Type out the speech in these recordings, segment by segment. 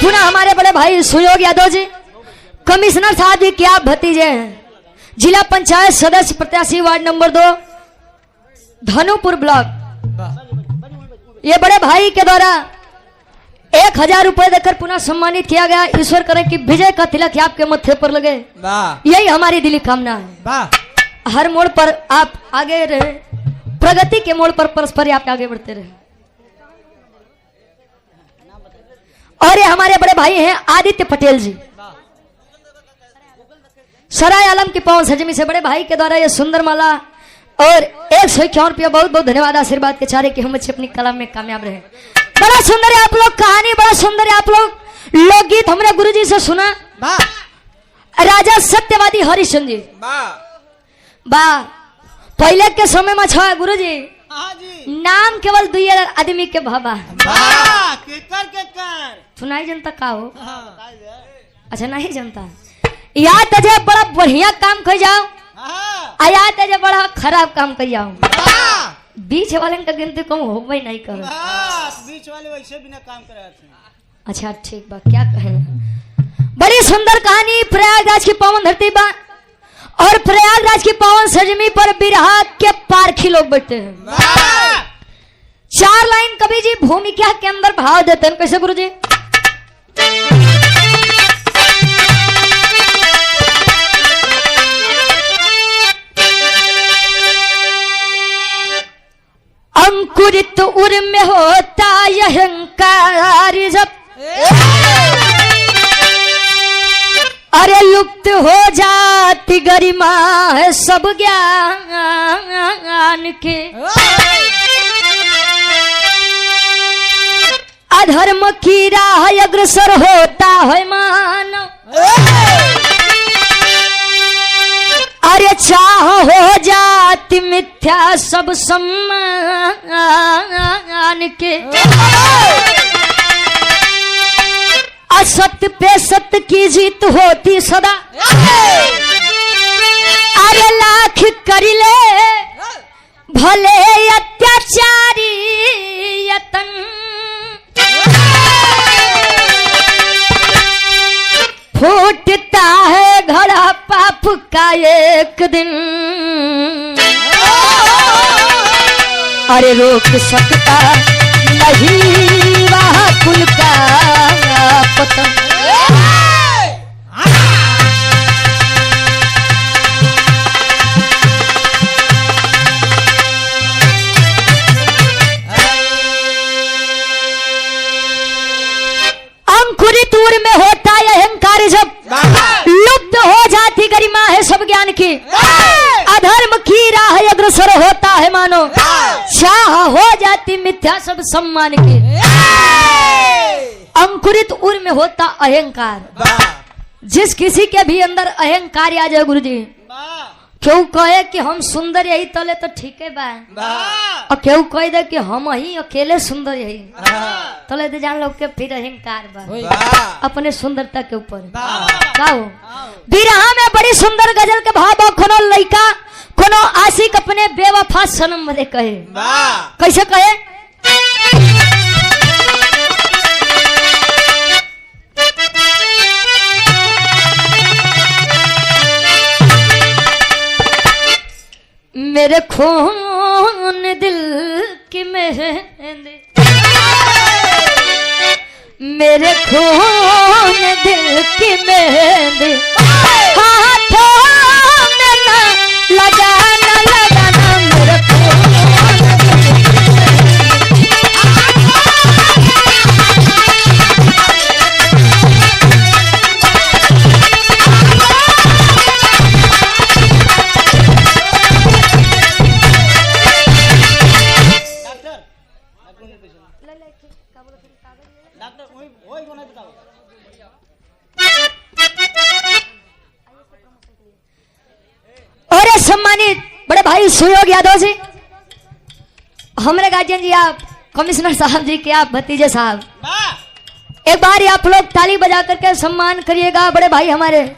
पुनः हमारे बड़े भाई सुयोग यादव जी, कमिश्नर साहब जी क्या भतीजे हैं, जिला पंचायत सदस्य प्रत्याशी वार्ड नंबर 2 धनुपुर ब्लॉक। ये बड़े भाई के द्वारा 1000 रुपए देकर पुनः सम्मानित किया गया। ईश्वर करे कि विजय का तिलक आपके मत्थे पर लगे, यही हमारी दिली कामना है। हर मोड़ पर आप आगे रहे, प्रगति के मोड़ पर परस्पर आप आगे बढ़ते रहे। और ये हमारे बड़े भाई हैं आदित्य पटेल जी, सराय आलम की पवन सजमी से बड़े भाई के द्वारा ये सुंदर माला और 151 रुपया। बहुत बहुत धन्यवाद आशीर्वाद के चारे कि हम अच्छे अपनी कला में कामयाब रहे। बड़ा सुंदर है आप लोग कहानी, बड़ा सुंदर है आप लोग लोकगीत हमने गुरुजी से सुना। राजा सत्यवादी हरिश्चंद्र जी वाह, पहले के समय में छा गुरुजी नाम केवल 2 आदमी के भाबा सुनाई जनता का हो। अच्छा नहीं जनता याद तजे बड़ा बढ़िया काम कर जाओ, आया तजे बड़ा खराब काम कर जाओ। बीच वाले का गिनती कम हो भाई नहीं करो, बीच वाले वैसे बिना काम करे। अच्छा ठीक बा, क्या कहे। बड़ी सुंदर कहानी प्रयागराज की पावन धरती बा और प्रयागराज की पावन सरजमी पर बिरहा के पारखी लोग बैठते हैं। 4 लाइन कवि जी भूमिका के अंदर भाव देते हैं। कैसे गुरु जी? अंकुरित उर में होता यह अहंकार जब, अरे लुप्त हो जाती गरिमा है सब ज्ञान के। अधर्म की राह अग्रसर होता है मानव, अरे चाह हो जाती मिथ्या सब सम्मान के। असत्य पे सत्य की जीत होती सदा, अरे लाख कर ले भले अत्याचारी यतन। फूटता है घड़ा पाप का एक दिन, अरे रोक सकता नहीं वह कुल का पतन। अंकुरित उर में होता है अहंकार जब, लुप्त हो जाती गरिमा है सब ज्ञान की। अधर्म की राह अग्रसर होता है मानो, चाह हो जाती मिथ्या सब सम्मान की। अंकुरित उर में होता अहंकार। जिस किसी के भी अंदर अहंकार आ जाए गुरुजी, क्यों कहे कि हम सुंदर यही तले तो ठीक है बा, और क्यों कह दे कि हम ही अकेले सुंदर यही तले तो जान लोग के फिर अहंकार बा अपने सुंदरता के ऊपर। का हो बिरहा में बड़ी सुंदर गजल के भाव कोनो लड़का कोनो आशिक अपने बेवफा सनम मरे कहे। कैसे कहे? मेरे खून दिल की मेहंदी, मेरे खून दिल की मेहंदी, हाथों में ना लगाना लगाना मेरे खून। और सम्मानित बड़े भाई सुयोग यादव जी, हमारे गार्जियन जी, आप कमिश्नर साहब जी के आप भतीजे साहब, एक बार आप लोग ताली बजा करके सम्मान करिएगा बड़े भाई हमारे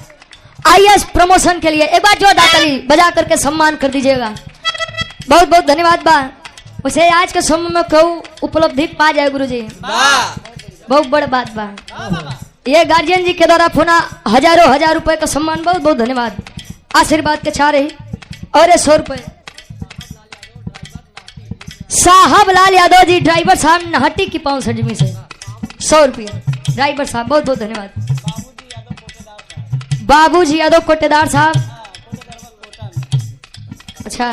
आईएएस प्रमोशन के लिए। एक बार जोरदार ताली बजा करके सम्मान कर दीजिएगा। बहुत बहुत धन्यवाद बा। उसे आज के समय में कहूँ उपलब्धि पा जाए गुरुजी। बहुत बड़ बात बा। हाँ बाबा ये गार्जियन जी के द्वारा पुनः हजारों हजार रुपए का सम्मान, बहुत बहुत धन्यवाद। आशीर्वाद के छा रही और 100 रुपए साहब लाल यादव जी ड्राइवर साहब नहट्टी की 5 सजमी से 100 रुपया ड्राइवर साहब, बहुत बहुत धन्यवाद। बाबूजी यादव कोटेदार साहब, अच्छा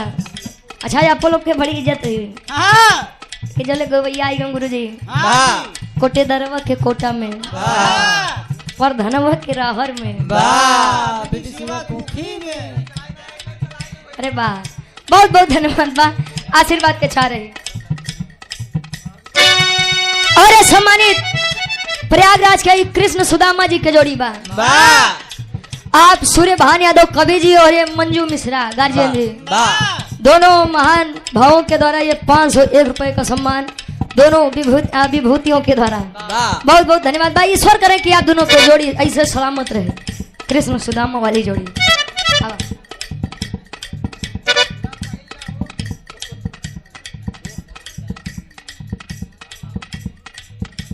अच्छा आप लोग के बड़ी इज्जत हुई हाँ कि जले गवैया आई गुरु जी हाँ कोटेदारवा के कोटा में हाँ पर धनवा के राहर में। अरे वाह, बहुत बहुत धन्यवाद बा। आशीर्वाद के छा रही और सम्मानित प्रयागराज के कृष्ण सुदामा जी के जोड़ी बा। आप सूर्य भान यादव कवि जी और ये मंजू मिश्रा गार्जियन जी, दोनों महान भावों के द्वारा ये 501 रुपए का सम्मान दोनों विभूतियों के द्वारा, बहुत बहुत धन्यवाद भाई। ईश्वर करे कि आप दोनों को जोड़ी ऐसे सलामत रहे, कृष्ण सुदामा वाली जोड़ी।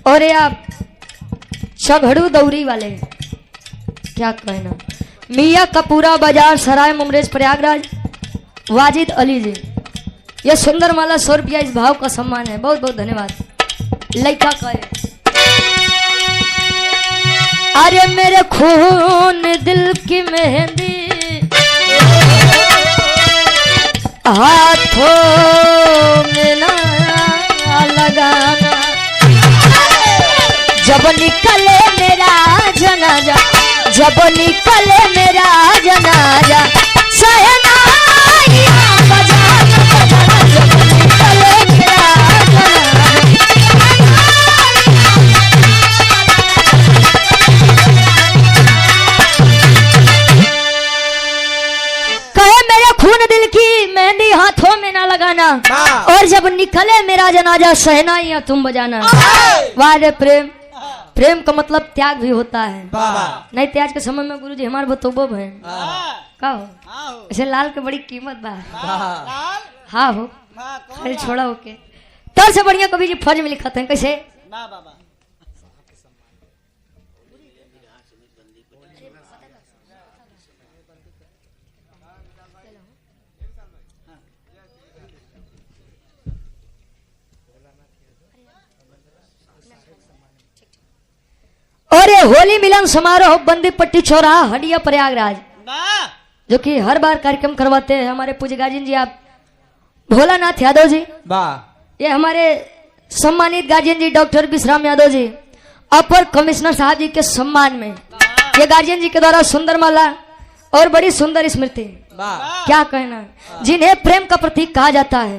और ये आप चघड़ू दौरी वाले, क्या कहना, मियाँ कपूरा बाजार सराय मुमरेज प्रयागराज वाजिद अली जी, ये सुंदर माला 100 रुपया इस भाव का सम्मान है, बहुत बहुत धन्यवाद। लइका कहे अरे मेरे खून दिल की मेहंदी हाथों में ना लगाना, जब निकले मेरा जनाजा, जब निकले मेरा जनाजा सहनाइयां बजाना बजाना, जब निकले मेरा जनाजा। कहे मेरे खून दिल की मेहंदी हाथों में ना लगाना, और जब निकले मेरा जनाजा सहनाइयां तुम बजाना। वाह रे प्रेम, प्रेम का मतलब त्याग भी होता है। नहीं त्याग के समय में गुरुजी हमारे बतोबो है का हो, ऐसे लाल के बड़ी कीमत बा। हाँ हो अरे छोड़ा होके तब से बढ़िया कभी जी फर्ज में लिखा था कैसे और ये होली मिलन समारोह बंदीपट्टी चौराहा हडिया प्रयागराज, जो कि हर बार कार्यक्रम करवाते हैं हमारे पूज्य गार्जियन जी आप भोलानाथ यादव जी। ये हमारे सम्मानित गार्जियन जी डॉक्टर विश्राम यादव जी अपर कमिश्नर साहब जी के सम्मान में ये गार्जियन जी के द्वारा सुंदर माला और बड़ी सुंदर स्मृति, क्या कहना, जिन्हें प्रेम का प्रतीक कहा जाता है,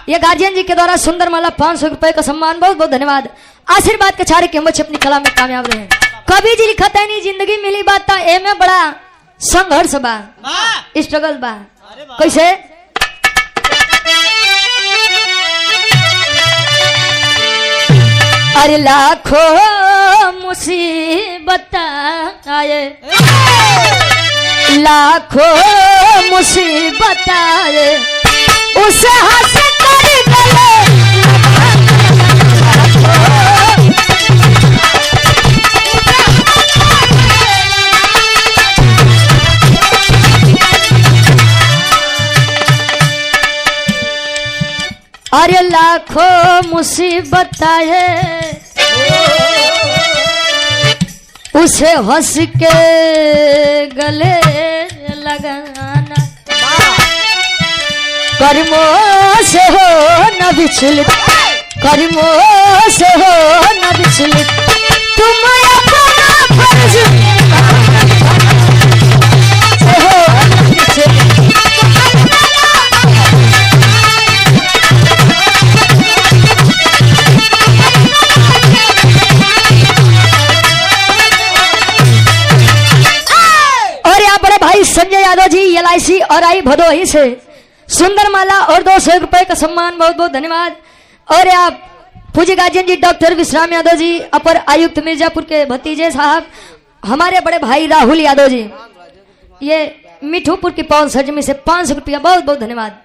ये गार्जियन जी के द्वारा सुंदर माला 500 रुपए का सम्मान, बहुत बहुत धन्यवाद। आशीर्वाद के छारे के हम बच्चे अपनी कला में कामयाब रहे। कभी जी लिखता है नहीं जिंदगी मिली बात था ए में बड़ा संघर्ष बा, स्ट्रगल बा, कैसे अरे लाखों मुसीबत आए, लाखों मुसीबत आए, उसे हंस कर गले अरे लाखों मुसीबत आए, उसे हंस के गले लगाना, कर्मों से हो न विचलित, कर्मों से हो न विचलित, तुम अपना फर्ज से हो न विचलित। संजय यादव जी LIC और आई भदोही से सुंदर माला और 200 रुपए का सम्मान, बहुत बहुत धन्यवाद। और आप पूज्य गार्जियन जी डॉक्टर विश्राम यादव जी अपर आयुक्त मिर्जापुर के भतीजे साहब हमारे बड़े भाई राहुल यादव जी, ये मिठूपुर की पवन सजमी से 500 रुपया, बहुत बहुत धन्यवाद।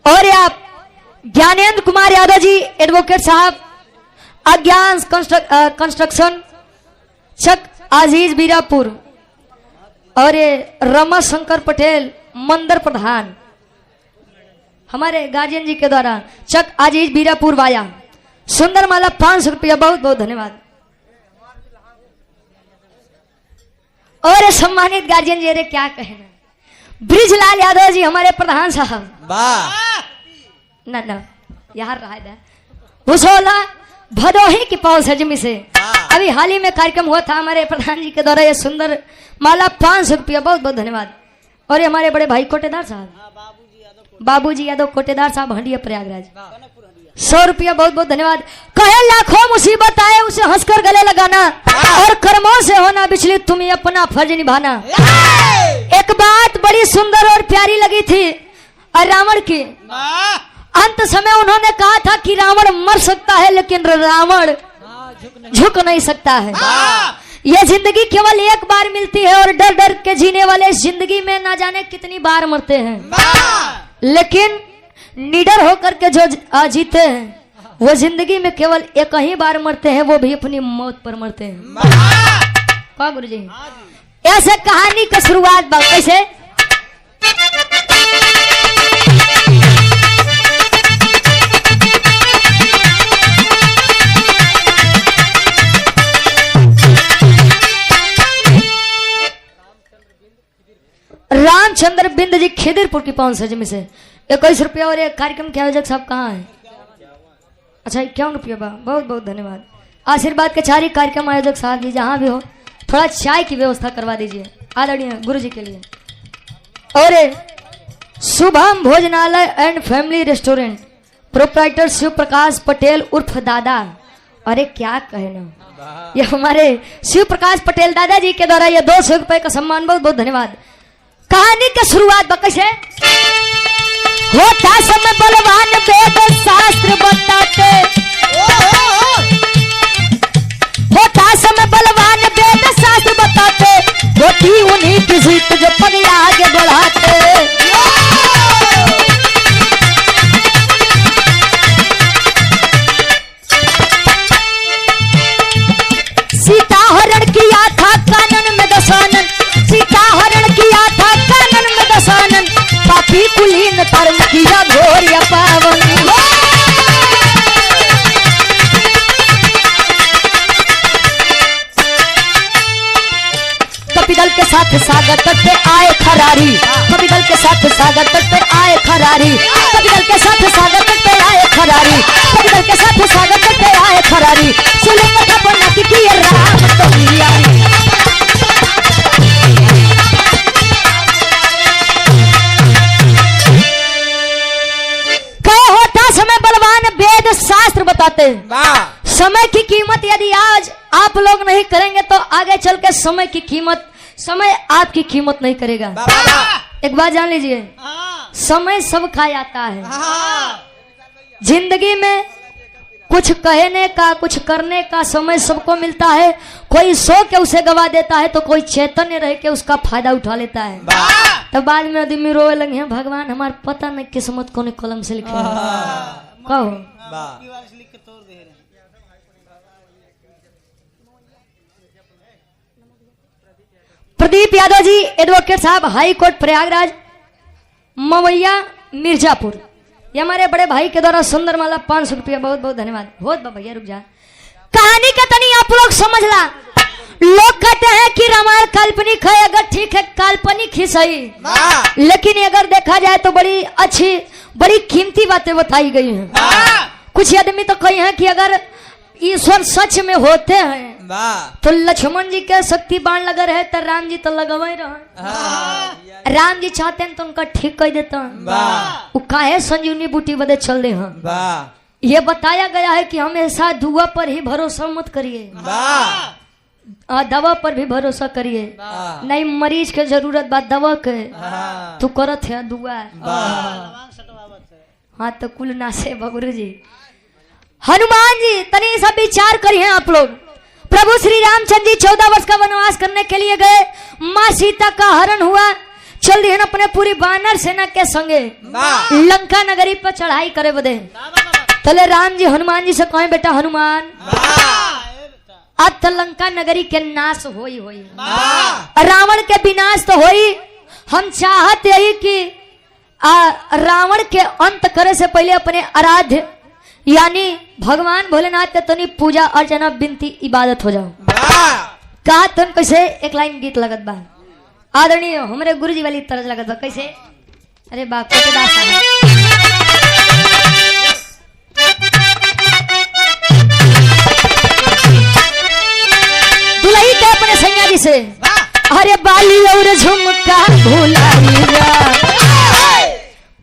और आप ज्ञानेंद्र कुमार यादव जी एडवोकेट साहब, अज्ञान कंस्ट्रक्शन चक आजीज बीरापुर, और ये रमा शंकर पटेल मंदिर प्रधान हमारे गार्जियन जी के द्वारा चक आजीज बीरापुर वाया सुंदर माला 500 रुपया, बहुत बहुत धन्यवाद। और सम्मानित गार्जियन जी, अरे क्या कहना, ब्रिजलाल यादव जी हमारे प्रधान साहब, ना ना यहाँ रहा था भूसोला भदोही की पाव सजमी से अभी हाल ही में कार्यक्रम हुआ था हमारे प्रधान जी के द्वारा, ये सुंदर माला 500 रुपया, बहुत बहुत धन्यवाद। और ये हमारे बड़े भाई कोटेदार साहब, बाबूजी यादव कोटेदार साहब, हंडिया प्रयागराज, 100 रुपया, बहुत बहुत धन्यवाद। कहे लाखों मुसीबत आए उसे हंसकर गले लगाना, और कर्मों से होना विचलित तुम्हें अपना फर्ज निभाना। एक बात बड़ी सुंदर और प्यारी लगी थी रावण की। अंत समय उन्होंने कहा था कि रावण मर सकता है लेकिन रावण झुक नहीं सकता है। यह जिंदगी केवल एक बार मिलती है और डर डर के जीने वाले इस जिंदगी में ना जाने कितनी बार मरते हैं, लेकिन निडर होकर के जो जीते हैं वो जिंदगी में केवल एक ही बार मरते हैं, वो भी अपनी मौत पर मरते हैं। कहा गुरु जी, ऐसे कहानी का शुरुआत कैसे, रामचंद्र बिंद जी खिदिरपुर की 5 सजमी से 21 रुपया। और एक कार्यक्रम के आयोजक साहब कहाँ है? अच्छा 51 रुपया, बहुत बहुत धन्यवाद। आशीर्वाद के चारी कार्यक्रम आयोजक साहब जी जहां भी हो थोड़ा चाय की व्यवस्था करवा दीजिए आदरणीय गुरु जी के लिए। और Shubham Bhojanalaya and family restaurant proprietor Shiv Prakash Patel उर्फ दादा, अरे क्या कहना, ये हमारे शिव प्रकाश पटेल दादा जी के द्वारा ये 200 रुपए का सम्मान, बहुत बहुत धन्यवाद। कहानी की शुरुआत बकश है, होता समय बलवान वेद शास्त्र बताते, होता समय बलवान वेद शास्त्र बताते, होती उन्हीं की जीत जो पग आगे बढ़ाते। सीता हरण किया था कानन में दशानन, सीता हरण किया था कानन में दशानन, पापी कुलीन कर्म किया घोर या पावन। कपिदल के साथ सागर तट पे आए खरारी, कपिदल के साथ सागर तट पे आए खरारी, कपिदल के साथ सागर तट पे आए खरारी, कपिदल के साथ सागर तट पे आए खरारी, सुलेंगे खपना की राम तो यारी। समय बलवान वेद शास्त्र बताते हैं समय की कीमत यदि आज आप लोग नहीं करेंगे तो आगे चल के समय की कीमत, समय आपकी कीमत नहीं करेगा। एक बात जान लीजिए, समय सब खा जाता है। जिंदगी में कुछ कहने का कुछ करने का समय सबको मिलता है, कोई सो के उसे गवा देता है तो कोई चैतन्य रह के उसका फायदा उठा लेता है। तो बाद में आदमी रोए लगे हैं, भगवान हमारे पता नहीं किस्मत कौन कलम से लिखे कहो। प्रदीप यादव जी एडवोकेट साहब, हाई कोर्ट प्रयागराज, मवैया मिर्जापुर, ये हमारे बड़े भाई के द्वारा सुंदर माला 500 रुपया, बहुत बहुत धन्यवाद। बहुत भैया रुक जा, कहानी का तनी आप लोग समझ ला। लोग कहते हैं कि रामायण काल्पनिक है, अगर ठीक है काल्पनिक ही सही, लेकिन अगर देखा जाए तो बड़ी अच्छी बड़ी कीमती बातें बताई गई हैं। कुछ आदमी तो कही हैं कि अगर ईश्वर सच में होते हैं तो लक्ष्मण जी के शक्ति बाण लगा रहे तो राम जी तो लगवा ही रहे। राम जी चाहते हैं तो उनका ठीक कर देता है, वो काहे संजीवनी बूटी बदे चल रहे हैं। ये बताया गया है कि हमेशा दुआ पर ही भरोसा मत करिए, दवा पर भी भरोसा करिए। नहीं मरीज के जरूरत बात दवा के तू करत है दुआ। हाँ तो कुल ना से गुरु जी, हनुमान जी तनी सब विचार करिए आप लोग। प्रभु श्री रामचंद्र जी 14 वर्ष का वनवास करने के लिए गए। माँ सीता का हरण हुआ। चल दिए अपने पूरी वानर सेना के संगे लंका नगरी पर चढ़ाई करे बदे। तले राम जी हनुमान जी से कहें बेटा हनुमान अब तो लंका नगरी के नाश होई रावण के विनाश तो होई। हम चाहत यही कि रावण के अंत करे से पहले अपने आराध्य यानी भगवान भोलेनाथ के तनी पूजा अर्चना विनती इबादत हो जाओ। कहा तुम कैसे एक लाइन गीत लगत बा आदरणीय हमारे गुरुजी वाली तरज लगत बा कैसे। अरे बाप दुलही के अपने सैया जी से अरे बाली और झुमका भुलाई जा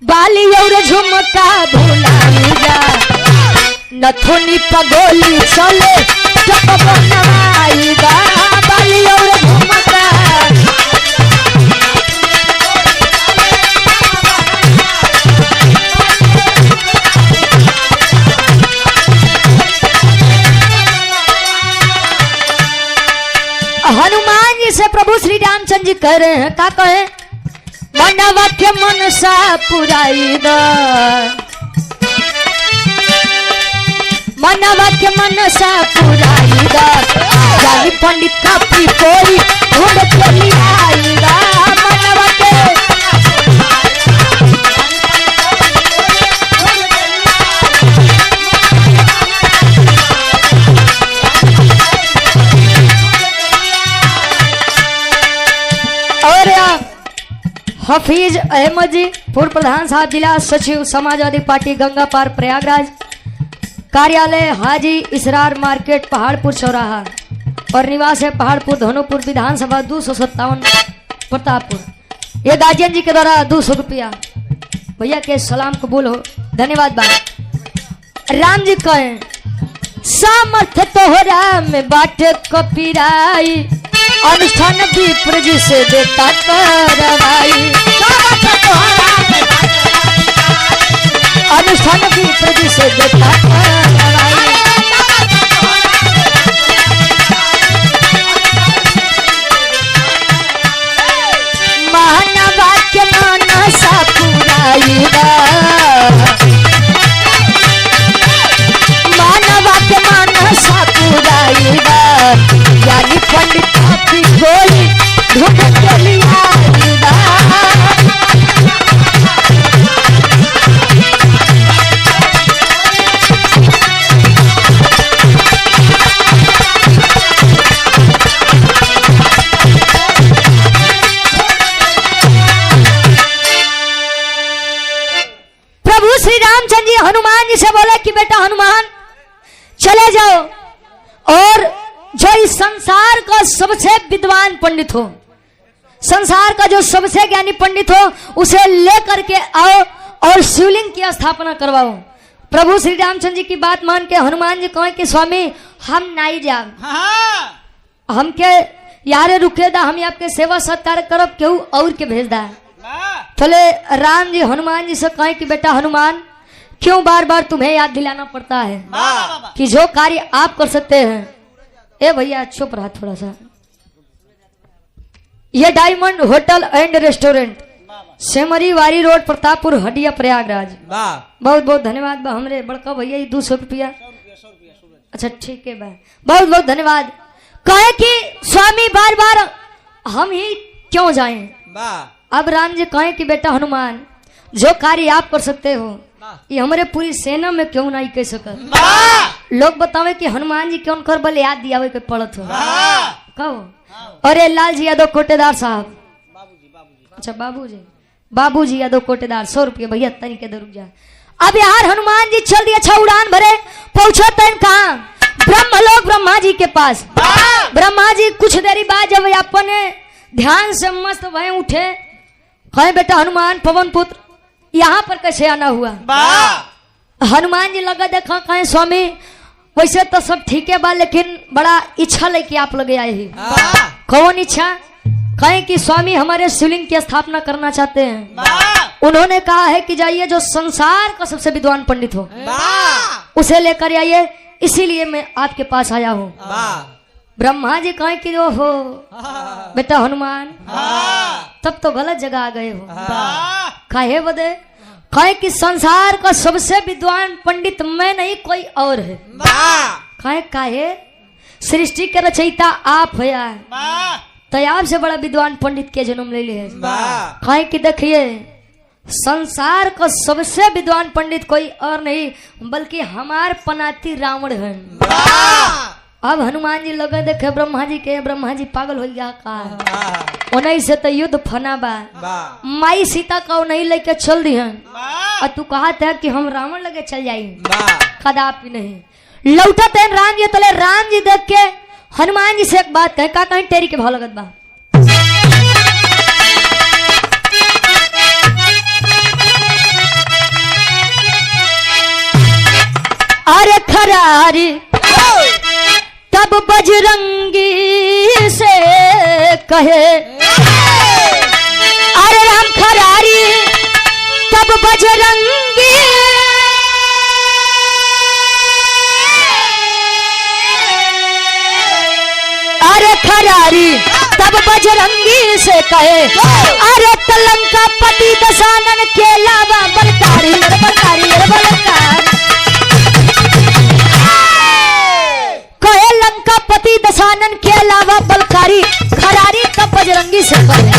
बाली और झुमका भुलाई जा नथुनी पगोली चले जब बनवाई गा बाली और झुमका। हनुमान जी से प्रभु श्री रामचंद्र जी कह रहे हैं क्या कहे मनवा के मनसा पुराई द मनवा के मनसा पुराई द जानी पंडित का कोई ढूंढ के लियाईगा मनवा के। हफीज अहमद जी पूर्व प्रधान साहब जिला सचिव समाजवादी पार्टी गंगा पार प्रयागराज कार्यालय हाजी इसरार मार्केट पहाड़पुर चौराहा और निवास है पहाड़पुर धनुपुर विधानसभा 257 प्रतापपुर। ये गार्जियन जी के द्वारा 200 रुपया भैया के सलाम कबूल हो धन्यवाद। बात राम जी कहे सामर्थ्य तोहरा में बाटे कपिराई अनुष्ठान विप्र जी से देता करवाई अनुष्ठान विप्र जी से देता करवाई। मानवा के मनसा पुराईगा मानवा के मनसा पुराईगा यानी पंडित की गोली ढूंढ के लियाईगा। प्रभु श्री रामचंद्र जी हनुमान जी से बोले कि बेटा हनुमान चले जाओ और जो इस संसार का सबसे विद्वान पंडित हो संसार का जो सबसे ज्ञानी पंडित हो उसे लेकर के आओ और शिवलिंग की स्थापना करवाओ। प्रभु श्री रामचंद्र जी की बात मान के हनुमान जी कहे कि स्वामी हम नहीं जाओ हमके यारे रुके दा हम आपके सेवा सत्कार करब केहू और के भेज दा। चले राम जी हनुमान जी से कहे कि बेटा हनुमान क्यों बार बार तुम्हें याद दिलाना पड़ता है कि जो कार्य आप कर सकते हैं। ए भैया चुप रहा थोड़ा सा। ये diamond hotel and restaurant Semri वारी रोड प्रतापपुर हडिया प्रयागराज बहुत बहुत धन्यवाद बा हमरे बड़का भैया 200 रुपया। अच्छा ठीक है बा बहुत बहुत धन्यवाद। कहे कि स्वामी बार बार हम ही क्यों जाएं। अब राम जी कहे कि बेटा हनुमान जो कार्य आप कर सकते हो ये हमारे पूरी सेना में क्यों नहीं कह सकत। लोग बतावे कि हनुमान जी क्यों कर बल याद दिया के पड़त हो कहो। अरे लाल जी यादव कोटेदार साहब अच्छा बाबूजी यादव कोटेदार 100 रुपये भैया तनी के रुक जा। अब यार हनुमान जी चल दिया अच्छा उड़ान भरे पहुंचो तन कहा ब्रह्मलोक ब्रह्मा जी के पास। ब्रह्मा जी कुछ देरी बाद जब अपने ध्यान से मस्त भय उठे कहे बेटा हनुमान पवन पुत्र यहाँ पर कैसे आना हुआ। हनुमान जी लगा देखा कहे स्वामी वैसे तो सब ठीक है बा लेकिन बड़ा इच्छा लेके आप लगे आए ही। कौन इच्छा। कहे कि स्वामी हमारे शिवलिंग की स्थापना करना चाहते हैं। उन्होंने कहा है कि जाइए जो संसार का सबसे विद्वान पंडित हो उसे लेकर आइए इसीलिए मैं आपके पास आया हूँ। ब्रह्मा जी कहें कि ओ हो बेटा हनुमान, तब तो गलत जगह आ गए हो। काहे बदे? कहे कि संसार का सबसे विद्वान पंडित मैं नहीं कोई और है। काहे? सृष्टि के रचयिता आप है, तो आपसे बड़ा विद्वान पंडित के जन्म ले लिए। कहे कि देखिए संसार का सबसे विद्वान पंडित कोई और नहीं बल्कि हमार पनाती रावण है। अब हनुमान जी लगे देखे ब्रह्मा जी के, ब्रह्मा जी पागल हो गया का उन्हीं से तो युद्ध फना बा। माई सीता का नहीं लेके चल दी हन और तू कहते है कि हम रावण लगे चल जाई, कदापि नहीं। लौटत है राम जी, तले राम जी देख के हनुमान जी से एक बात कहे, का कहीं टेरी के भाव लगत बा। अरे खरारी तब बजरंगी से कहे, अरे राम खरारी तब बजरंगी अरे खरारी तब बजरंगी से कहे, अरे तलंका पति दशानन के लावा बलकारी बलकारी बलकारी कहे लंका पति दशानन के अलावा बलकारी खरारी तब बजरंगी से कहे।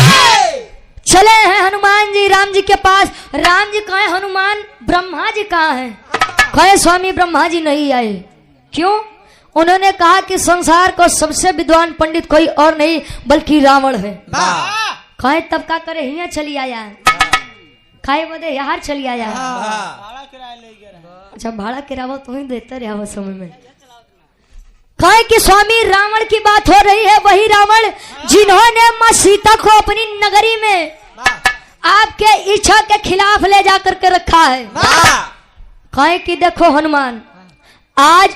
चले हैं हनुमान जी राम जी के पास। राम जी कहे हनुमान ब्रह्मा जी कहाँ हैं? कहे स्वामी ब्रह्मा जी नहीं आए। क्यों? उन्होंने कहा कि संसार को सबसे विद्वान पंडित कोई और नहीं बल्कि रावण है। कहे तब का करे यहाँ चली आया, खाए बदे यहाँ चली आया। अच्छा भाड़ा किराया तो ही देते रहा समय में। कहे कि स्वामी रावण की बात हो रही है, वही रावण जिन्होंने माँ सीता को अपनी नगरी में आपके इच्छा के खिलाफ ले जा करके रखा है। कहे कि देखो हनुमान, आज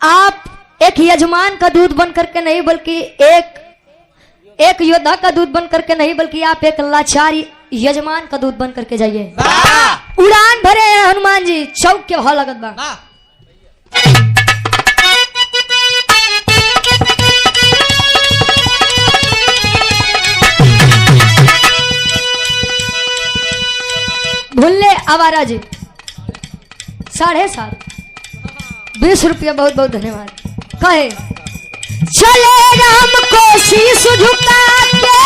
आप एक यजमान का दूध बन करके नहीं बल्कि एक योद्धा का दूध बन करके नहीं बल्कि आप एक लाचार यजमान का दूध बन करके जाइए। उड़ान भरे हैं हनुमान जी, चौक के भाव लगत बा। भूले आवारा जी 7.5 20 रुपया बहुत बहुत धन्यवाद। कहे चले राम को शीश झुका के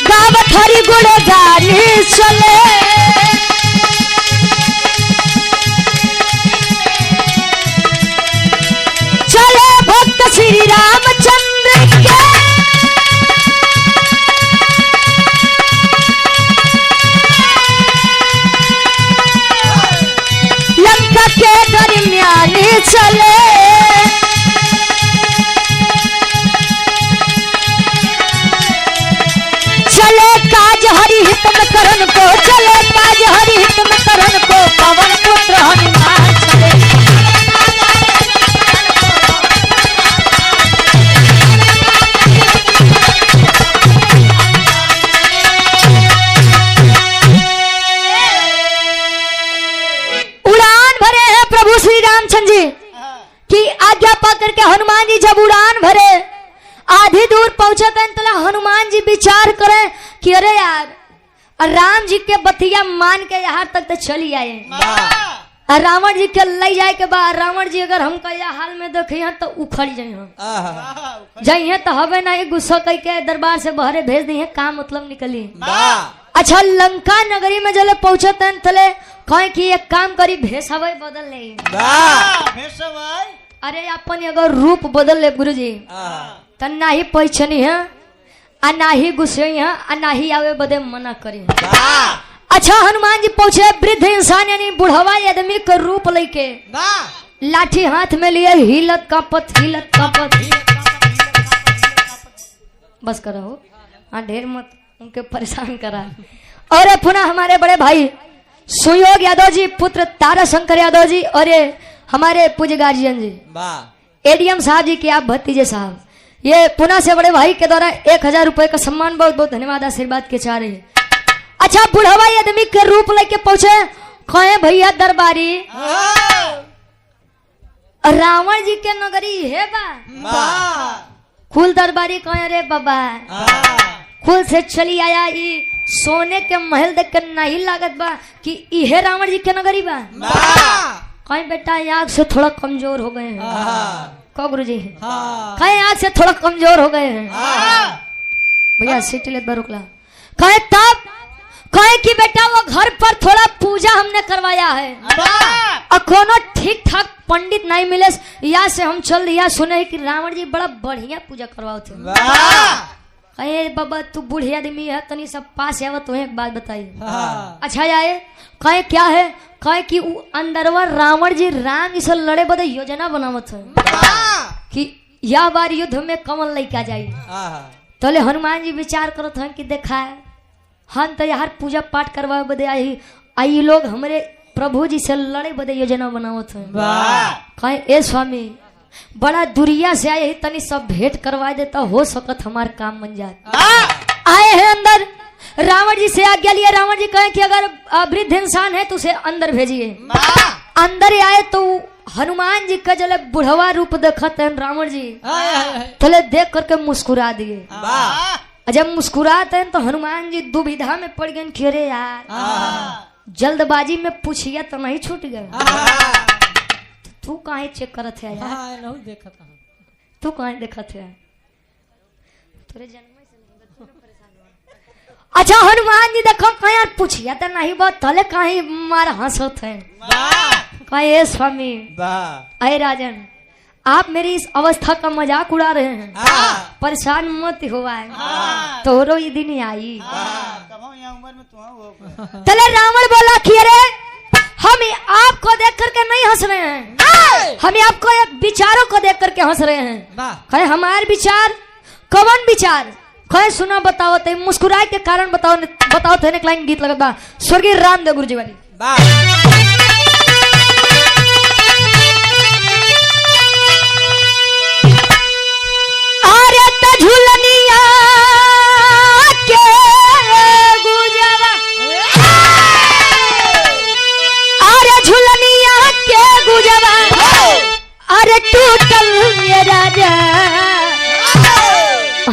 गावत हरि गुण गानी चले, चले भक्त श्री रामचंद्र के लंका के दरमियान चले, चले काज हरि हित में करण को, चले काज हरि हित में करण को पवन पुत्र हनुमान चले। प्रभु श्री रामचंद्र जी की आज्ञा पाकर के हनुमान जी जब उड़ान भरे आधी दूर पहुंचे तो हनुमान जी विचार करें कि अरे यार राम जी के बतिया मान के यहाँ तक तो चली आए, रावण जी के ले जाए के बाद रावण जी अगर हमका यह हाल में देखे तो उखड़ जाइए तो हवे नहीं गुस्सा करके दरबार से बहरे भेज दी है, काम मतलब निकली। अच्छा लंका नगरी में जले पहुंचे तले कहे कि एक काम करी भेष हवाई बदल ले। अरे अपन अगर रूप बदल ले गुरुजी तो ना ही पहचानी है आ ना ही गुस्से है आ ना ही आवे बदे मना करी। अच्छा हनुमान जी पहुंचे, वृद्ध इंसान यानी बुढ़वा आदमी का रूप लेके लाठी हाथ में लिए हिलत कापत बस करो हाँ ढेर मत उनके परेशान करा। और पुनः हमारे बड़े भाई सुयोग यादव जी पुत्र तारा शंकर यादव जी और ये हमारे पूज्य गार्जियन जी एडीएम साहब जी के आप भतीजे साहब, ये पुनः से बड़े भाई के द्वारा 1000 रुपए का सम्मान बहुत बहुत धन्यवाद आशीर्वाद के चाह रहे हैं। अच्छा बुढ़वा आदमी के रूप लेके पहुंचे कहे भैया दरबारी रावण जी के नगरी है बा कुल दरबारी कहे रे बाबा कुल से चली आया ई सोने के महल देख के नहीं लागत बा कि इहे रावण जी के नगरी बा कहीं बेटा आँख से थोड़ा कमजोर हो गए हैं कहो गुरु जी कहीं आँख से थोड़ा कमजोर हो गए हैं भैया सीटी ले रुकला कहे तब कहे कि बेटा वो घर पर थोड़ा पूजा हमने करवाया है और कोनो ठीक ठाक पंडित नहीं मिले या से हम चल दिया सुने कि रावण जी बड़ा बढ़िया पूजा करवाओ थे कहे बाबा तू बूढ़ी आदमी है तनी सब पास आवा तुम्हें एक बात बताई अच्छा आए कहे क्या है कहे कि अंदरवा रावण जी राम से लड़े बदे योजना बनावत है कि यह बार युद्ध में कमल लेके जाई तले हनुमान जी विचार करत हैं कि देखा है हम तो यार पूजा पाठ करवाए बदे आई लोग हमारे प्रभु जी से लड़े बदे योजना बनावत हैं कहे ए स्वामी बड़ा दुरिया से आए तनी सब भेंट करवा देता हो सकत हमार काम बन जाए आए हैं अंदर रावण जी से आज्ञा लिए रावण जी कहे कि अगर वृद्ध इंसान है तो उसे अंदर भेजिए अंदर आए तो हनुमान जी का जले बुढ़वा रूप देखते हैं रावण जी तले देख करके मुस्कुरा दिए जब मुस्कुराते हैं तो हनुमान जी दुविधा में पड़ गए कि अरे यार जल्दबाजी में पूछिए तो नहीं छूट गए तू कहाँ चेक करत है यार तू कहाँ देखत है तोरे जन्म से अच्छा हनुमान जी देखो कहीं यार पूछिए तो नहीं बात तले कहीं मार हंसत है कहे स्वामी अरे राजन आप मेरी इस अवस्था का मजाक उड़ा रहे हैं परेशान मत हुआ है तोरो ये दिन आई तले रावण बोला कि अरे हम आपको देख करके नहीं हंस रहे हैं हम आपको विचारों को देख करके हंस रहे हैं कहे हमारे विचार कौन विचार कहे सुना बताओ तो मुस्कुराए के कारण बताओ थे एक लाइन गीत लगता स्वर्गीय रामदेव गुरु जी वाली अरे तो झुलनिया के गुजवा अरे झुलनिया के गुजवा अरे टूटल ये राजा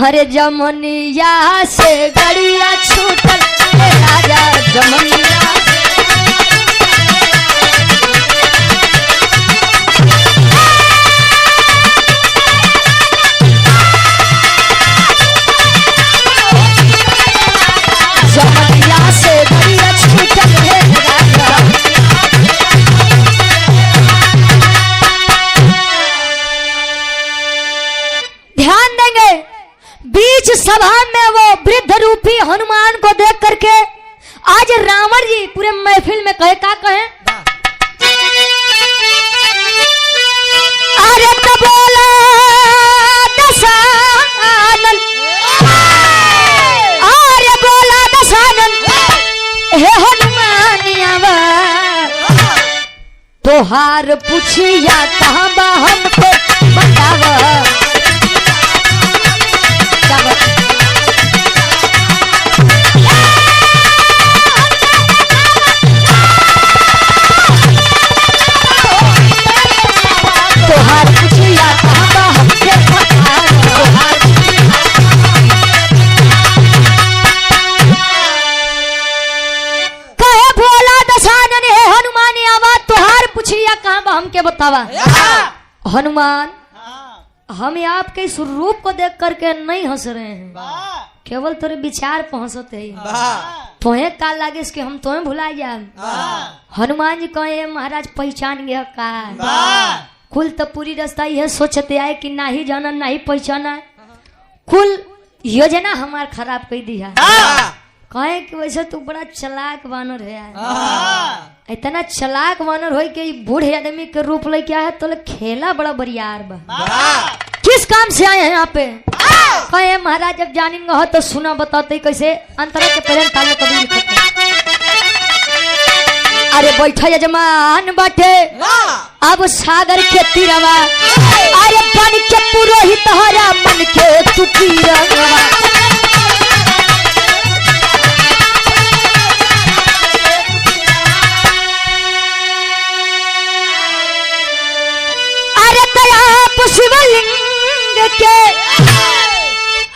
अरे जमनिया से गड़िया छूटल ये राजा जमनिया जमनिया से गड़िया छूटल ये राजा ध्यान देंगे बीच सभा में वो वृद्ध रूपी हनुमान को देख करके आज रावण जी पूरे महफिल में कहे क्या कहे अरे तो बोला दशानन अरे बोला दशानन हे हनुमानियावा तोहार पूछिया कहाँ बा हमको बतावा हमके बतावा हनुमान हम आपके इस रूप को देख करके नहीं हंस रहे हैं केवल तेरे विचार पे हंसते हैं तुम्हें का लागे इसके हम तुम्हें भुला जाए हनुमान जी कहे महाराज पहचान गया का कुल तो पूरी रास्ता यह सोचते आए कि ना ही जाना ना ही पहचाना कुल योजना हमार खराब कर दी है कहे कि वैसे तू बड़ा चलाक वानर है यार इतना चलाक वानर हो कि बूढ़े आदमी के रूप ले क्या है तो खेला बड़ा बरियार बा किस काम से आए हैं यहाँ पे कहे महाराज जब जानेंगे हो तो सुना बताते कैसे अंतरा के पहले ताले कभी लिखते अरे बैठा यजमान बाटे अब सागर के तीरवा अरे बन के पुरोहित हरा मन के तू तीरवा आप शिवलिंग के,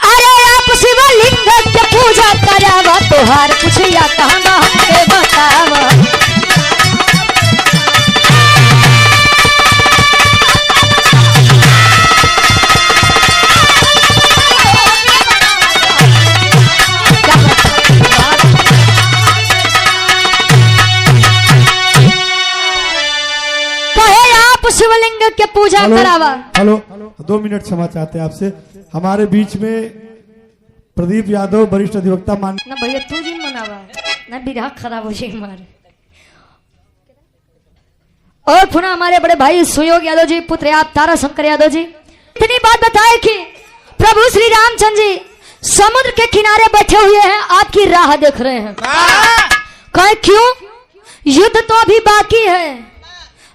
अरे आप शिवलिंग के पूजा करावा, तोहार पूछिया कहवा हमके बतावा। शिवलिंग के पूजा करावा। हेलो 2 मिनट क्षमा चाहते हैं आपसे। हमारे बीच में प्रदीप यादव वरिष्ठ अधिवक्ता मान ना भैया तू जी मनावा ना बिरहा खराब हो जाए हमारे। और पुनः हमारे बड़े भाई सुयोग यादव जी पुत्र आप तारा शंकर यादव जी इतनी बात बताए कि प्रभु श्री रामचंद्र जी समुद्र के किनारे बैठे हुए हैं, आपकी राह देख रहे हैं। कहे क्यों? युद्ध तो अभी बाकी है।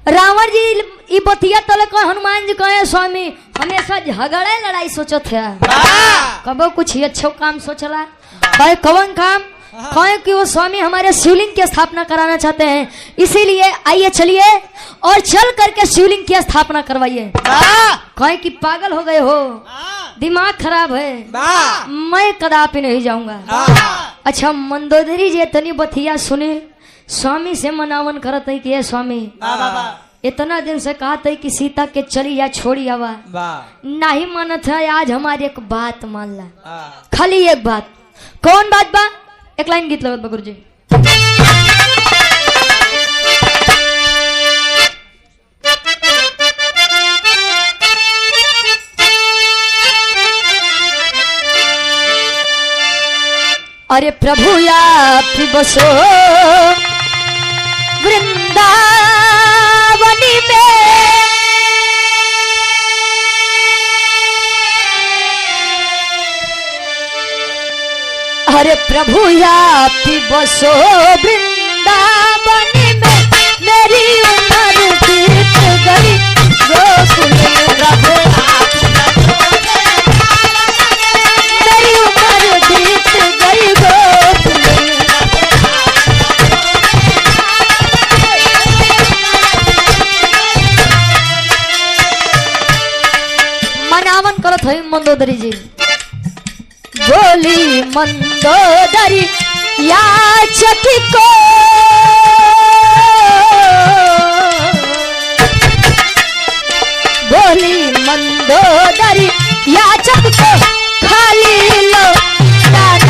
रावण जी ई बतिया तले कहे, हनुमान जी कहे स्वामी हमेशा झगड़े लड़ाई सोचत है, कबो कुछ ही अच्छा काम सोचला। कहे कौन काम? कहे कि वो स्वामी हमारे शिवलिंग की स्थापना कराना चाहते हैं, इसीलिए आइए चलिए और चल करके शिवलिंग की स्थापना करवाइए। कहे कि पागल हो गए हो, दिमाग खराब है, मैं कदापि नहीं जाऊंगा। अच्छा मंदोदरी जी इतनी बतिया सुने, स्वामी से मनावन करत है कि स्वामी इतना दिन से कहा था कि सीता के चली या छोड़ी आवा, नहीं मानत है। आज हमारी एक बात मान ला, खाली एक बात। कौन बात बा? एक लाइन गीत लगत गुरु जी। अरे प्रभु या बसो वृंदावनी में, अरे प्रभु या बसो वृंदावनी में, मेरी उम्र बीत गई गोकुल रहो, मेरी उम्र बीत गई गोकुल। मनावन करत है मंदोदरी जी। बोली मंदोदरी याचक को, बोली मंदोदरी याचक को, खाली लो दादा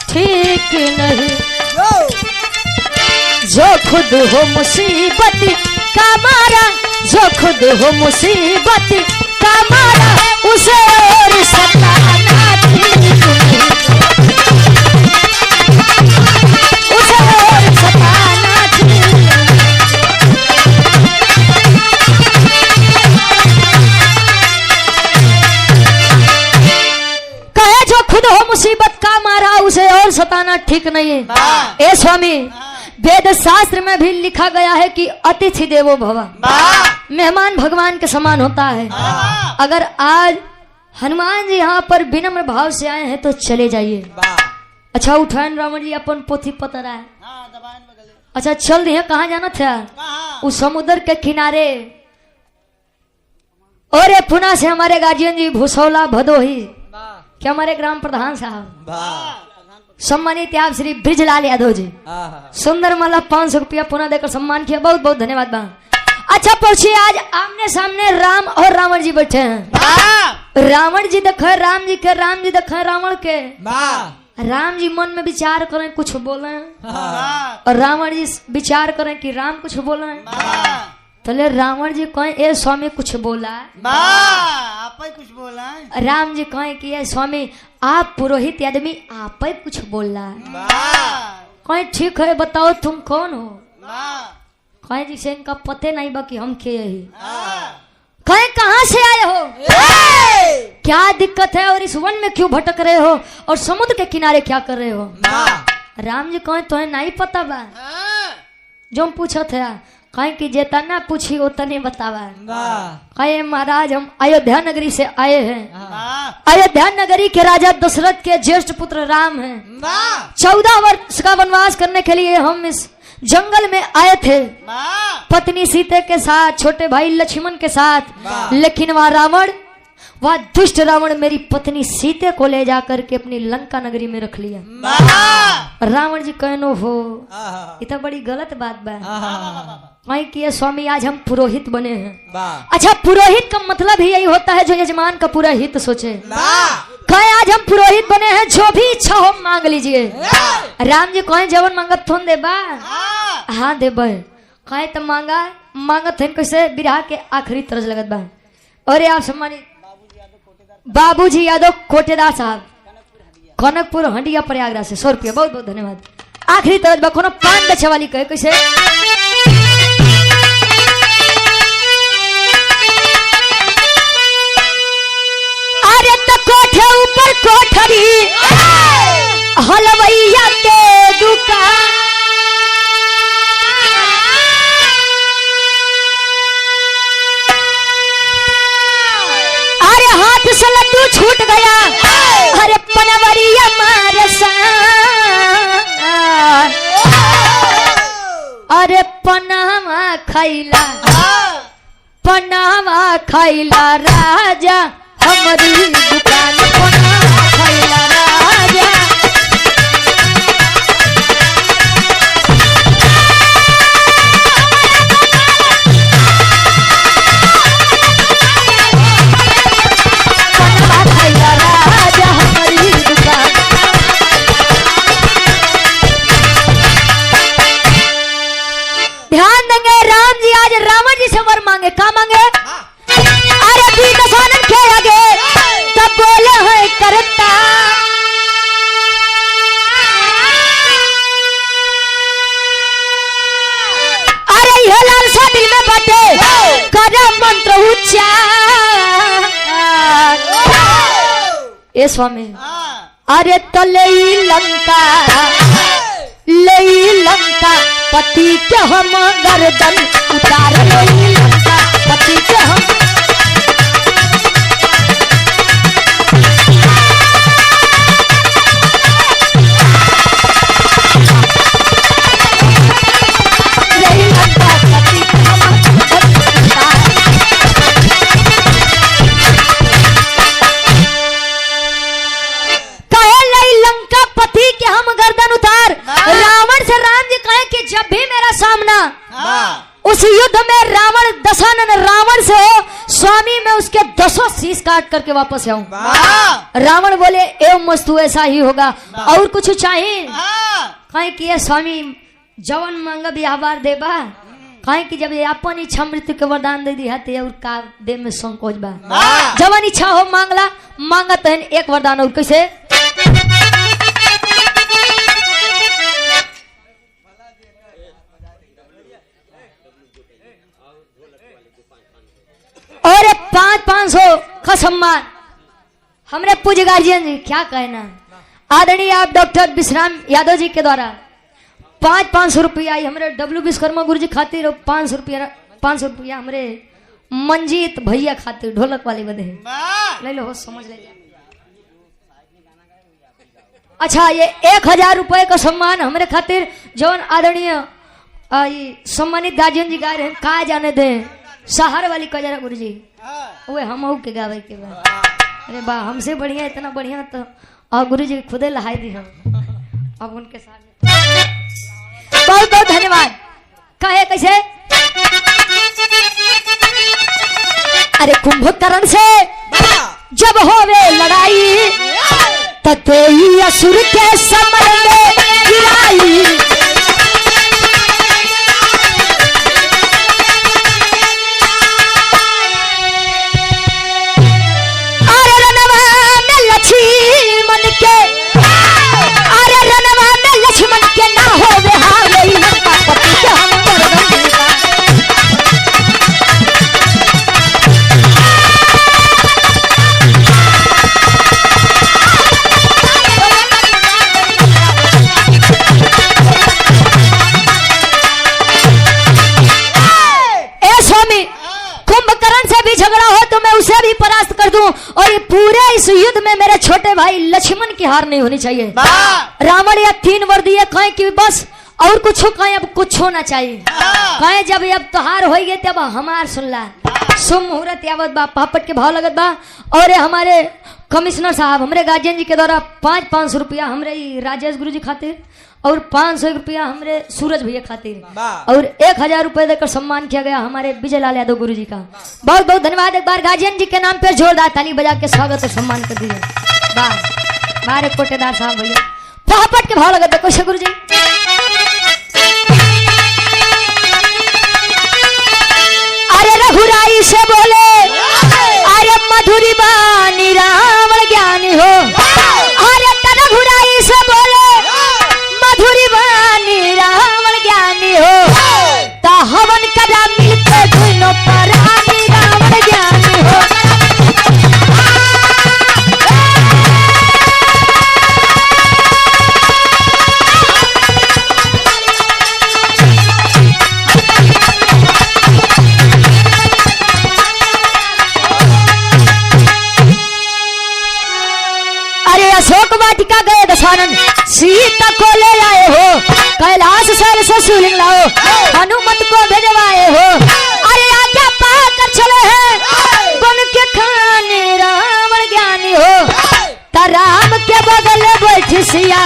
ठीक नहीं। जो खुद हो मुसीबत का मारा, जो खुद हो मुसीबत का मारा, उसे और सताना ठीक नहीं, उसे और सताना ठीक नहीं। कहे जो खुद हो मुसीबत का मारा, उसे और सताना ठीक नहीं है। ए स्वामी वेद शास्त्र में भी लिखा गया है कि अतिथि देवो भव, मेहमान भगवान के समान होता है। अगर आज हनुमान जी यहाँ पर विनम्र भाव से आए हैं तो चले जाइए। अच्छा उठान रावण जी अपन पोथी पतर है। अच्छा चल रही है, कहाँ जाना था? उस समुद्र के किनारे। और ये पुणे से हमारे गार्जियन जी भूसौला भदोही क्या हमारे ग्राम प्रधान साहब सम्मानित आप श्री ब्रिजलाल यादव जी सुंदर माला 500 रुपया पुनः देकर सम्मान किया, बहुत बहुत धन्यवाद बा। अच्छा पहुंचिए, आज आमने सामने राम और रावण जी बैठे हैं। रावण जी देखे राम जी के, राम जी देखे रावण के। राम जी मन में विचार करें कुछ बोले, और रावण जी विचार करें कि राम कुछ बोले। तले रावण जी कहें ए स्वामी कुछ बोला, आप कुछ बोला। राम जी कहें कि ए स्वामी आप पुरोहित आदमी आप कुछ बोल रहा है। कहें ठीक है बताओ तुम कौन हो? कहे जिसे इनका पते नहीं बा कि हम के यही। कहे कहाँ से आए हो, क्या दिक्कत है और इस वन में क्यों भटक रहे हो और समुद्र के किनारे क्या कर रहे हो। राम जी कहे तुम्हें नहीं पता बा जो हम पूछा थे। कहे कि जेतना पूछी उतने बतावा। कहे महाराज हम अयोध्या नगरी से आए हैं। अयोध्या नगरी के राजा दशरथ के ज्येष्ठ पुत्र राम हैं। 14 वर्ष का वनवास करने के लिए हम इस जंगल में आए थे पत्नी सीते के साथ, छोटे भाई लक्ष्मण के साथ। लेकिन वह दुष्ट रावण मेरी पत्नी सीते को ले जाकर के अपनी लंका नगरी में रख लिया। रावण जी कहनो हो ये तो बड़ी गलत बात बा। वही किए स्वामी आज हम पुरोहित बने हैं। अच्छा पुरोहित का मतलब ही यही होता है जो यजमान का पूरा हित सोचे। कहे आज हम पुरोहित बने हैं, जो भी इच्छा हो मांग लीजिए। राम जी कहे जवन मांगत थोन दे बा। हाँ दे कहे तो मांगत है कैसे बिरहा के आखिरी तरस लगत बा। और आप सम्मानित बाबूजी यादव कोटेदार साहब, कनकपुर हंडिया प्रयागराज से 100 रुपया, बहुत बहुत धन्यवाद। आखिरी तरस बा कोनो पान बेचे वाली कहे कैसे। अरे तो कोठे ऊपर कोठरी हलवैया के दुकान। अरे हाथ से लड्डू छूट गया, अरे पनवरिया मारे अरे पनावा खैला राजा हमारी दुकान पनावा खैला राजा। पनावा खैला राजा हमारी दुकान। ध्यान देंगे राम जी आज रावण जी से वर मांगे। क्या मांगे। अरे भी दशानन के आगे तब बोले है करता। अरे ये लालसा दिल में बटे कर मंत्र उच्चार। ए स्वामी अरे तो ले लंका पति के हम गर्दन उतार। ले लंका पति के हम उस युद्ध में रावण दशानन रावण से हो स्वामी मैं उसके 10 शीश काट करके वापस आऊं। रावण बोले एवं मस्तु ऐसा ही होगा और कुछ चाहिए। कहे कि स्वामी जवन मांगा बिहार देबा। कहे कि जब अपन इच्छा मृत्यु के वरदान दे दिया और का दे में संकोच बा। जवन इच्छा हो मांगला मांगत है एक वरदान और कैसे। और 500 का सम्मान हमरे पूज्य गार्जियन जी क्या कहना आदरणीय आप डॉक्टर विश्राम यादव जी के द्वारा 500 रुपया हमारे डब्ल्यू विश्वकर्मा गुरु जी खातिर 500 रुपया हमारे मंजीत भैया खातिर ढोलक वाले बदे ले लो समझ ले। अच्छा ये 1000 रुपए का सम्मान हमारे खातिर जौन आदरणीय सम्मानित गार्जियन जी गा रहे हैं का जाने दे सहार वाली कजरा गुरु जी वो हम के गावे के बाद। अरे बा हमसे बढ़िया इतना बढ़िया तो और गुरु जी खुदे लहाई दी हम अब उनके साथ बहुत बहुत धन्यवाद। कहे कैसे। अरे कुंभकर्ण से जब होवे लड़ाई तते ही असुर के समर में गिराई। अरे रणवा में लक्ष्मण के ना हो हारे छोटे भाई लक्ष्मण की हार नहीं होनी चाहिए। वाह रावण या 3 वर दिए कहे कि बस और कुछ कहे, अब कुछ होना चाहिए कहे जब अब तोहार हो गए तब हमार सुनला शुभ मुहूर्त आवत बा, पापट के भाव लगत बा। और ये हमारे कमिश्नर साहब हमरे गार्जियन जी के द्वारा 500 रुपया हमरे ई राजेश गुरु जी खातिर और 500 रुपया हमरे सूरज भैया खातिर और 1000 रुपये देकर सम्मान किया गया हमारे विजय लाल यादव गुरु जी का। बहुत बहुत धन्यवाद। एक बार गार्जियन जी के नाम पे जोरदार ताली बजा के स्वागत और सम्मान कर दीजिए। बाहर कोटेदार साहब भैया पापट के भाव लगत कुछ गुरु जी। अरे रघुराई से बोले अरे मधुरी बानी रावण ज्ञानी हो। अरे रघुराई से बोले मधुरी बानी रावण ज्ञानी हो। ता हवन करा मिलते दोनों परानी रावण ज्ञानी हो। अशोक वाटिका गए दशानन सीता को ले आए हो। कैलाश शैल से शिवलिंग लाओ हनुमत को भेजवाए हो। अरे आज्ञा पाकर चले हैं बन के खाने रावण ज्ञानी हो। ता राम के बगल बैठी सिया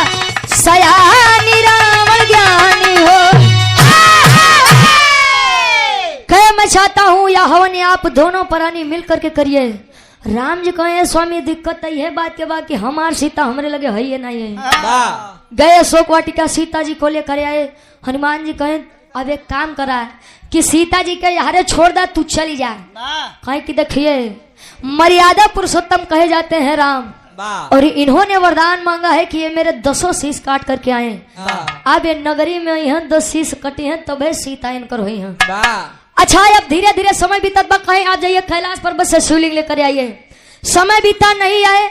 सयानी रावण ज्ञानी हो। कहे मैं चाहता हूँ या हवन आप दोनों प्राणी मिल करके करिए। राम जी कहे स्वामी दिक्कत है बात के बाद कि हमार सीता हमरे लगे है ये नहीं है। गए अशोक वाटिका सीता जी को लेकर आए। हनुमान जी कहे अब एक काम करा कि सीता जी के यहाँ छोड़ दा तू चली जा। कहे कि देखिए मर्यादा पुरुषोत्तम कहे जाते हैं राम और इन्होंने वरदान मांगा है कि ये मेरे 10 शीश काट करके आए। अब ये नगरी में यहाँ 10 शीश कटी हैं तब सीता इनकर हुई है। अच्छा अब धीरे धीरे समय बीतत बा। कहीं आप जाइए कैलाश पर्वत से शिवलिंग लेकर आइए। समय बीता नहीं आए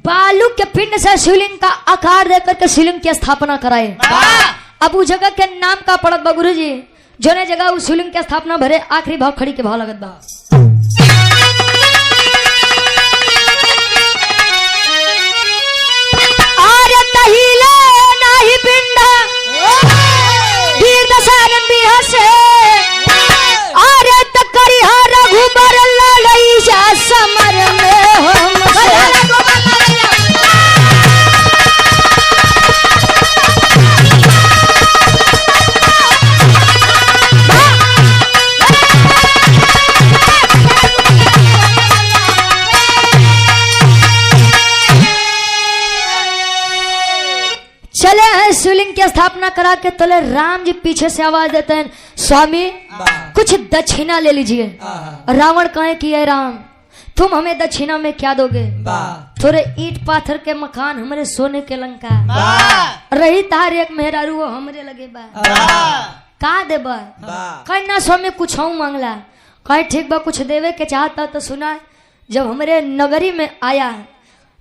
बालू के पिंड से शिवलिंग का आकार देकर के शिवलिंग की स्थापना कराए। अब उस जगह के नाम का पड़त बा गुरु जी जो ने जगह उस शिवलिंग की स्थापना भरे आखिरी भाव खड़ी के भाव लगत बा। अरे तहिले नाही पिंड वीर दशरथ भी हसे। अरे तकरी रघुबर लड़ई जा समर में हम चले हैं शिवलिंग की स्थापना करा के तले राम जी पीछे से आवाज देते हैं स्वामी कुछ दक्षिणा ले लीजिए। रावण कहे कि ये राम तुम हमें दक्षिणा में क्या दोगे? थोड़े ईट पाथर के मकान हमारे सोने के लंका रही तार एक मेहरारू वो हमरे लगे बा का देबा। कहे ना स्वामी कुछ मांगला। कहे ठीक बा कुछ देवे के चाहता तो सुना जब हमारे नगरी में आया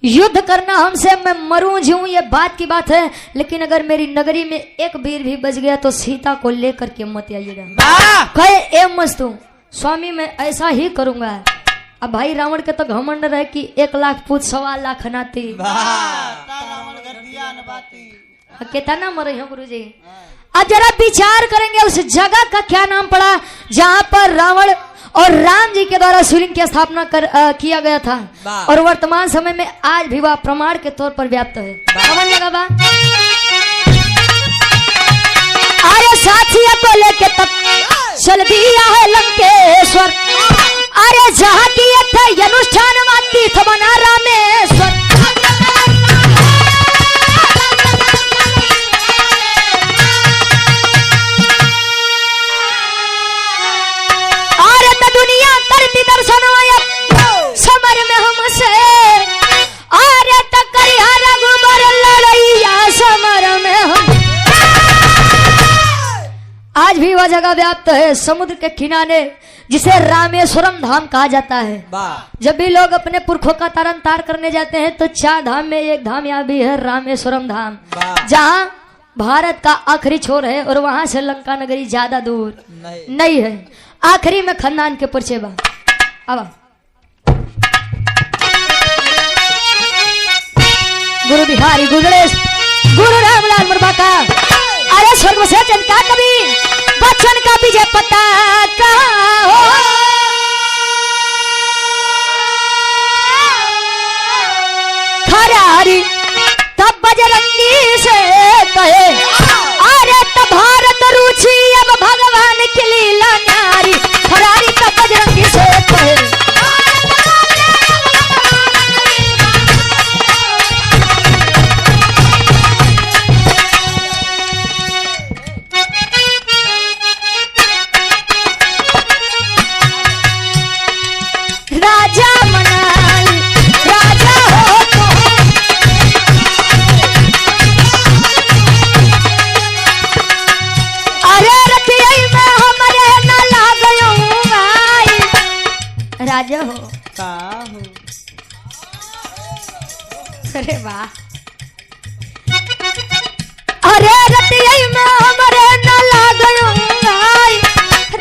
युद्ध करना हमसे मैं मरूं जीऊं ये बात की बात है लेकिन अगर मेरी नगरी में एक वीर भी बच गया तो सीता को लेकर के मत आइएगा। कहे ए मस्तू स्वामी मैं ऐसा ही करूंगा। अब भाई रावण के तो घमंड रहे कि 1 लाख पूत 1.25 लाख नाती कितना मरे हैं गुरु जी। अब जरा विचार करेंगे उस जगह का क्या नाम पड़ा जहाँ पर रावण और राम जी के द्वारा शिवलिंग की स्थापना किया गया था और वर्तमान समय में आज भी वह प्रमाण के तौर पर व्याप्त है। समझ लगा बा? अरे साथिया को लेके तब चल दिया है लंकेश्वर। अरे जहाँ किए थे अनुष्ठान तीर्थ बना रामेश्वर। दर्शन समर में हमसे अरे तकरी रघुबर लड़ैया समर में हम। आज भी वह जगह व्याप्त है समुद्र के किनारे जिसे रामेश्वरम धाम कहा जाता है। जब भी लोग अपने पुरखों का तरन तार करने जाते हैं तो 4 धाम में एक धाम यहाँ भी है रामेश्वरम धाम जहाँ भारत का आखिरी छोर है और वहां से लंका नगरी ज्यादा दूर नहीं है। आखिरी में खानदान के परिचय बा। अब गुरु बिहारी गुजरेश गुरु रामलाल मुर्मा का अरे स्वर्ग से चंद का कवि बच्चन का विजय पता का हो खरारी तब बजरंगी से कहे अरे तब भारत रुचि अब भगवान की लीला न्यारी खरारी तब बजरंगी से कहे राजा मनाई राजा हो तो अरे रतिया में हमारे न लागयो आई राजा हो का हो अरे वाह अरे रतिया में हमारे न लागयो आई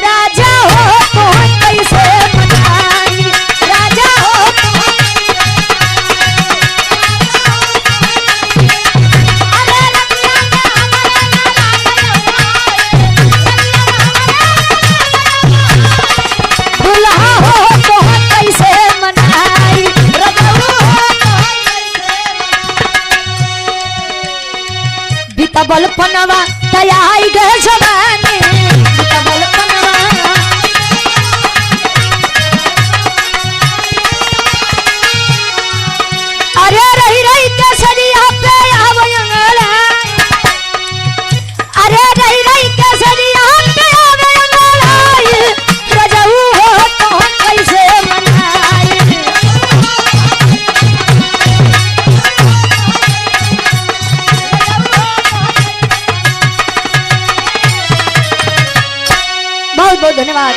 राजा हो तो कैसे मनाई राजा हो अरे रतिया दुल्हा हो तो कैसे मनाई रजऊ हो तो बीतबल पनवा तयाई गे जवानी बीतबल पनवा अरे रही रही के सरिया पे आवयंगला अरे रही रही के सरिया पे आवयंगला रजऊ हो तो कैसे मनाई बहुत बहुत धन्यवाद।